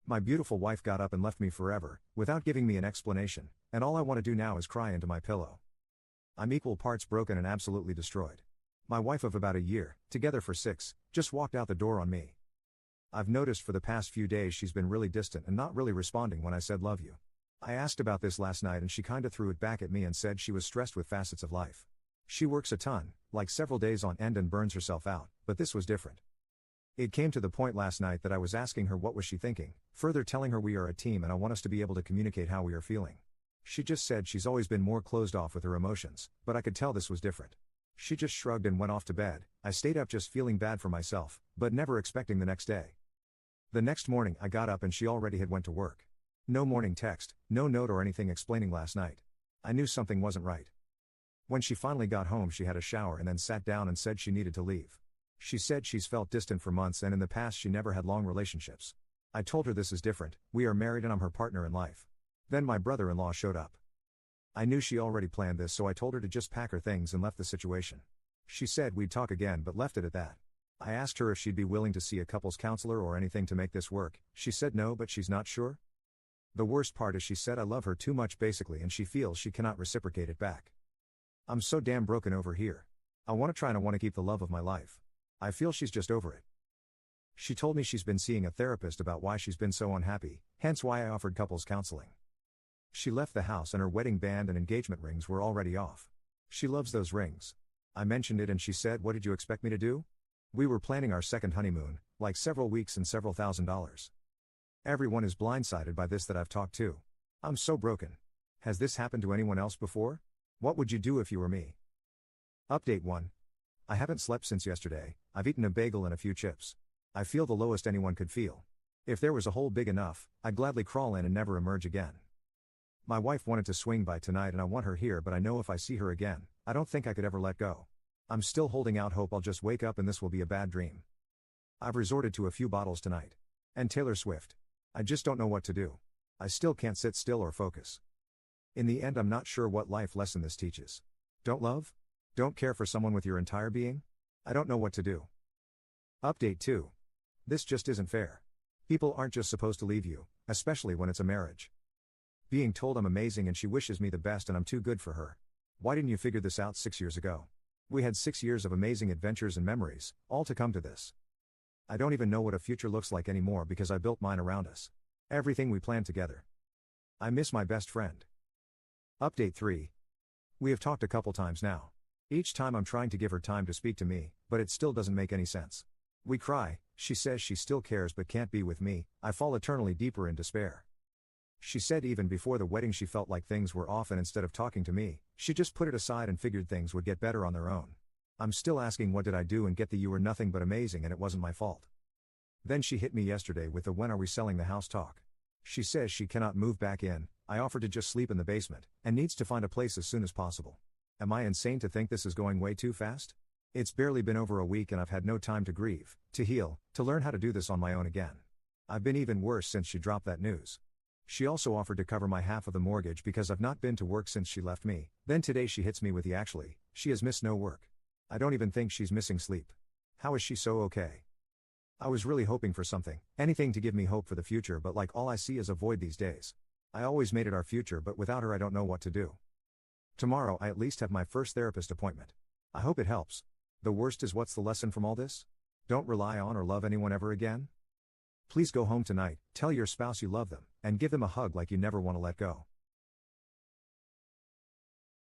My beautiful wife got up and left me forever, without giving me an explanation, and all I want to do now is cry into my pillow. I'm equal parts broken and absolutely destroyed. My wife of about a year, together for 6, just walked out the door on me. I've noticed for the past few days she's been really distant and not really responding when I said love you. I asked about this last night and she kinda threw it back at me and said she was stressed with facets of life. She works a ton, like several days on end, and burns herself out, but this was different. It came to the point last night that I was asking her what was she thinking, further telling her we are a team and I want us to be able to communicate how we are feeling. She just said she's always been more closed off with her emotions, but I could tell this was different. She just shrugged and went off to bed. I stayed up just feeling bad for myself, but never expecting the next day. The next morning I got up and she already had went to work. No morning text, no note or anything explaining last night. I knew something wasn't right. When she finally got home she had a shower and then sat down and said she needed to leave. She said she's felt distant for months and in the past she never had long relationships. I told her this is different, we are married and I'm her partner in life. Then my brother-in-law showed up. I knew she already planned this, so I told her to just pack her things and left the situation. She said we'd talk again but left it at that. I asked her if she'd be willing to see a couples counselor or anything to make this work. She said no, but she's not sure. The worst part is she said I love her too much basically and she feels she cannot reciprocate it back. I'm so damn broken over here. I want to try and I want to keep the love of my life. I feel she's just over it. She told me she's been seeing a therapist about why she's been so unhappy, hence why I offered couples counseling. She left the house and her wedding band and engagement rings were already off. She loves those rings. I mentioned it and she said, "What did you expect me to do?" We were planning our second honeymoon, like several weeks and several $1,000s. Everyone is blindsided by this that I've talked to. I'm so broken. Has this happened to anyone else before? What would you do if you were me? Update 1. I haven't slept since yesterday. I've eaten a bagel and a few chips. I feel the lowest anyone could feel. If there was a hole big enough, I'd gladly crawl in and never emerge again. My wife wanted to swing by tonight and I want her here, but I know if I see her again, I don't think I could ever let go. I'm still holding out hope I'll just wake up and this will be a bad dream. I've resorted to a few bottles tonight. And Taylor Swift. I just don't know what to do. I still can't sit still or focus. In the end, I'm not sure what life lesson this teaches. Don't love? Don't care for someone with your entire being? I don't know what to do. Update 2. This just isn't fair. People aren't just supposed to leave you, especially when it's a marriage. Being told I'm amazing and she wishes me the best and I'm too good for her. Why didn't you figure this out 6 years ago? We had 6 years of amazing adventures and memories, all to come to this. I don't even know what a future looks like anymore because I built mine around us. Everything we planned together. I miss my best friend. Update 3. We have talked a couple times now. Each time I'm trying to give her time to speak to me, but it still doesn't make any sense. We cry, she says she still cares but can't be with me, I fall eternally deeper in despair. She said even before the wedding she felt like things were off and instead of talking to me, she just put it aside and figured things would get better on their own. I'm still asking what did I do and get the "you were nothing but amazing and it wasn't my fault." Then she hit me yesterday with the "when are we selling the house" talk. She says she cannot move back in, I offered to just sleep in the basement, and needs to find a place as soon as possible. Am I insane to think this is going way too fast? It's barely been over a week and I've had no time to grieve, to heal, to learn how to do this on my own again. I've been even worse since she dropped that news. She also offered to cover my half of the mortgage because I've not been to work since she left me. Then today she hits me with the "actually, she has missed no work." I don't even think she's missing sleep. How is she so okay? I was really hoping for something, anything to give me hope for the future, but like all I see is a void these days. I always made it our future, but without her I don't know what to do. Tomorrow I at least have my first therapist appointment. I hope it helps. The worst is, what's the lesson from all this? Don't rely on or love anyone ever again. Please go home tonight, tell your spouse you love them, and give them a hug like you never want to let go.